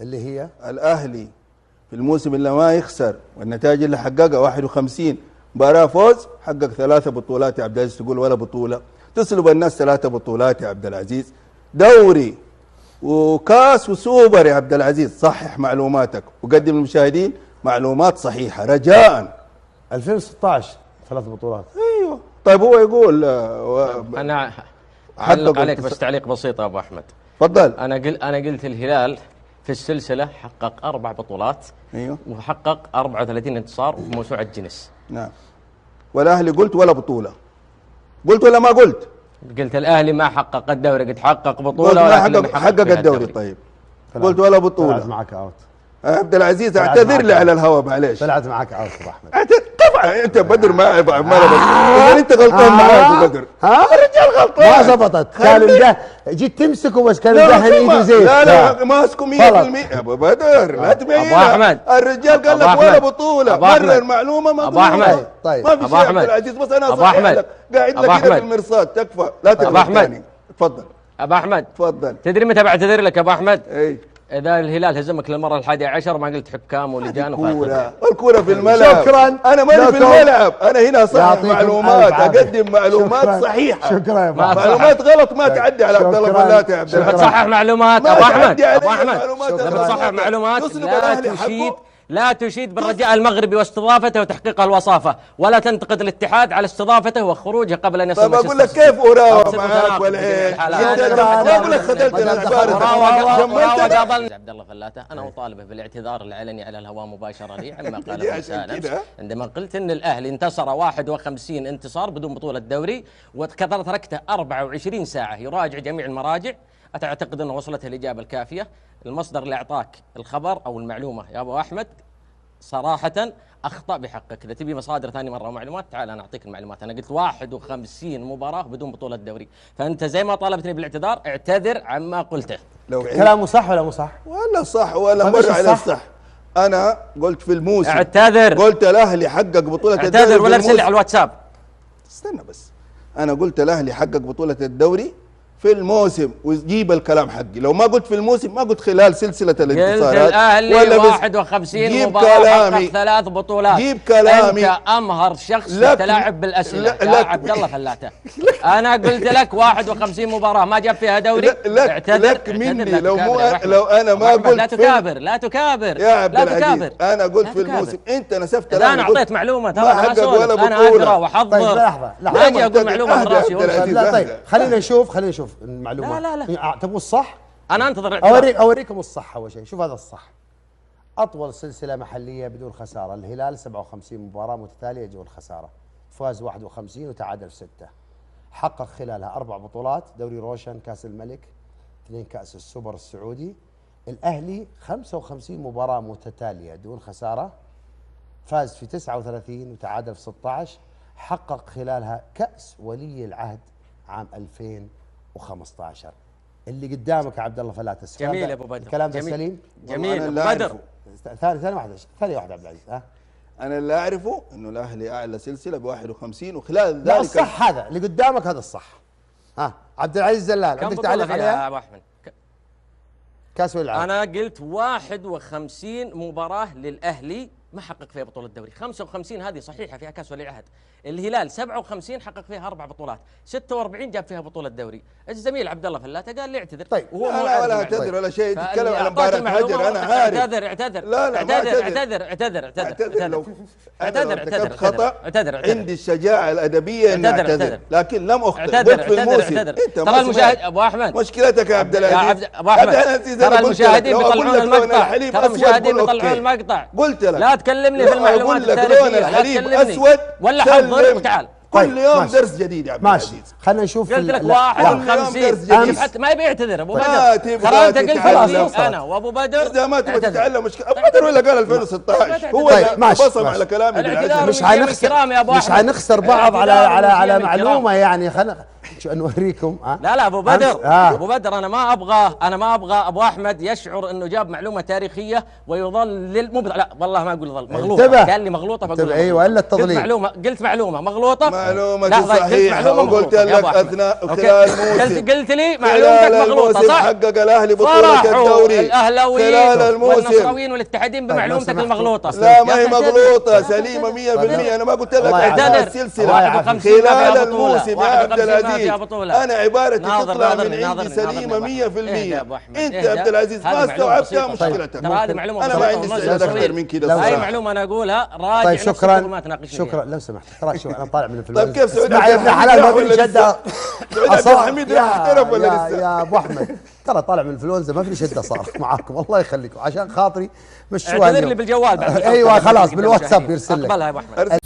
اللي هي الاهلي في الموسم اللي ما يخسر والنتائج اللي حققها 51 مباراة فوز، حقق 3 بطولات يا عبد العزيز، تقول ولا بطولة؟ تسلب الناس 3 بطولات يا عبد العزيز، دوري وكاس وسوبر يا عبد العزيز. صحح معلوماتك وقدم للمشاهدين معلومات صحيحة رجاء. 2016 3 بطولات. ايوه طيب هو يقول انا اعلق عليك بس تعليق بسيط يا ابو احمد. تفضل. انا قلت الهلال في السلسله حقق 4 بطولات. ايوه وحقق 34 انتصار بموسوعه جينيس. نعم. والاهلي قلت ولا بطولة؟ قلت ولا ما قلت؟ قلت الاهلي ما حقق الدوري، قلت حقق بطوله قلت ولكن حقق الدوري. طيب قلت ولا بطولة؟ طلعت معك اوت عبد العزيز، اعتذر لي على الهواء معليش. طلعت معك اوت ابو احمد. طبعا انت بدر ما انت غلطان معاك بدر. الرجال غلطان ما زبطت. كان جيت تمسكه بس كان مدهن ايده زيت. لا ماسكه 100% يا ابو بدر. لا تبين ابو احمد. الرجال قال لك ولا بطوله، مرر المعلومه ما ابو احمد. طيب ما في شيء. عبد العزيز بس انا ابو احمد قاعد لك كده في المرصاد تكفى. لا ابو احمد تفضل. ابو احمد تفضل. تدري متى بعتذر لك يا ابو احمد؟ اي اذا الهلال هزمك للمره ال11 ما قلت حكام ولجان الكوره في الملعب. شكرا. انا ماني في الملعب، انا هنا صحح معلومات، اقدم معلومات صحيحه. شكرا يا ابو احمد. معلومات غلط ما تعدي على عبد الله فلات يا عبد الله. تصحح معلومات ابو احمد. ابو احمد لما تصحح معلومات لا تشيد بالرجاء المغربي واستضافته وتحقيق الوصافه، ولا تنتقد الاتحاد على استضافته وخروجه قبل ان يصل. طيب اقول لك كيف اراوغ معك والعين؟ ما اقول لك خذلت الاخبار. عبد الله فلاته انا اطالبه بالاعتذار العلني على الهواء مباشره لي عما قاله سالم عندما قلت ان الاهلي انتصر 51 انتصار بدون بطوله دوري، وكثر تركته 24 ساعه يراجع جميع المراجع. أتعتقد أنه وصلته الإجابة الكافية. المصدر اللي أعطاك الخبر أو المعلومة يا أبو أحمد صراحة أخطأ بحقك. إذا تبي مصادر ثاني مرة ومعلومات تعال أنا أعطيك المعلومات. أنا قلت 51 مباراة بدون بطولة دوري، فأنت زي ما طالبتني بالاعتذار اعتذر عما قلته. كلامه صح ولا مو صح؟ ولا صح ولا مرة على الصح. أنا قلت في الموسم اعتذر، قلت الأهلي حقق بطولة الدوري. اعتذر ولا ارسل لي على الواتساب. استنى بس، أنا قلت الأهلي حقق بطولة الدوري في الموسم وجيب الكلام حقي. لو ما قلت في الموسم ما قلت خلال سلسلة الانتصارات. قلت الأهلي 51 مباراة حقق 3 بطولات. جيب كلامي. أنت أمهر شخص تلاعب بالأسئلة يا عبد الله فلاته. أنا قلت لك 51 مباراة ما جاب فيها دوري. لك مني لو أنا ما قلت. لا تكابر يا عبد العزيز. أنا قلت في الموسم أنت نسفت. أنا أعطيت معلومة ترى ما حقق ولا بطولة. أنا أقرأ وأحضر. طيب لحظة ما أجي أقول معلومة من راسي. لا طيب خلينا نشوف المعلومة. لا تبغوا الصح؟ أنا أنتظر. أوريكم الصح. أول شيء شوف هذا الصح. أطول سلسلة محلية بدون خسارة، الهلال 57 مباراة متتالية بدون خسارة، فاز 51 وتعادل 6، حقق خلالها 4 بطولات، دوري روشن، كأس الملك، 2 كأس السوبر السعودي. الأهلي 55 مباراة متتالية دون خسارة، فاز في 39 وتعادل في 16، حقق خلالها كأس ولي العهد عام 2015. اللي قدامك يا عبد الله فلاتة. جميل يا ابو بدر. الكلام ده سليم؟ جميل ابو بدر. ثانية واحدة عبد العزيز. انا اللي اعرفه انه الاهلي اعلى سلسلة ب 51 وخلال ذلك. لا الصح هذا اللي قدامك، هذا الصح. عبد العزيز زلال عندك تعليق عليها يا ابو احمد؟ كاس ولي العهد. انا قلت 51 مباراة للاهلي ما حقق فيها بطولة دوري، 55 هذه صحيحة فيها كاس ولي عهد. الهلال 57 حقق فيها 4 بطولات، 46 جاب فيها بطولة دوري. الزميل عبد الله فلاته قال لي اعتذر. طيب وهو ولا اعتذر ولا شيء، تتكلم على مباراة هجر. انا عارف. اعتذر. لا اعتذر. خطأ. عندي الشجاعة الأدبية إني اعتذر، لكن لم أخطئ. قلت في الموسم. ترى المشاهد ابو احمد مشكلتك يا عبد العزيز. ابو احمد ترى المشاهدين بيطلعون المقطع. ترى المشاهدين بيطلعون المقطع. قلت لك لا تكلمني في المعلومات التاريخية. لا تكلمني أسود ولا حضر وتعال. كل يوم درس جديد يا عبد العزيز. خلينا نشوف. قلت لك 51 حتى ما يبي يعتذر ابو بدر. ترى انت قلت خلاص انا وابو بدر اذا ما تبغى تتعلم مشكله. ابو بدر ولا قال 2016 هو بصم على كلامي. مش حنخسر بعض على معلومه يعني. نوريكم. لا ابو بدر، ابو بدر انا ما ابغى ابو احمد يشعر انه جاب معلومه تاريخيه ويظل لا والله ما اقول ظل مغلوطه. قال لي مغلوطه بقول ايوه الا التضليل. قلت معلومه مغلوطه. معلومه صحيحه وقلت لك اثناء خلال الموسم قلت لي معلومتك مغلوطه صح. حقق الاهلي بطوله الدوري الاهلاويين خلال الموسم والنصراويين والاتحادين بمعلومتك المغلوطه. لا ما هي مغلوطه سليمه 100%. انا ما قلت لك السلسله خلال الموسم يا عبد العزيز. انا عبارتي تطلع من عندي سليمه 100%. انت يا عبد العزيز ما استوعبتها مشكلتك. هذه معلومه انا ما عندي استعداد اكثر من كذا. هاي معلومه انا اقولها راجع. طيب شكرا لو سمحت. ترى شوف انا طالع من الفلوس. طيب كيف سعود يا ابن حلال ما في شده. عبد الحميد راح احترف ولا لسه؟ يا ابو احمد ترى طالع من الانفلونزا ما في شده صار معاكم الله يخليكم عشان خاطري مشوها. اعتذر لي بالجوال بعد. ايوه خلاص بالواتساب يرسل لك. اقبلها يا ابو احمد.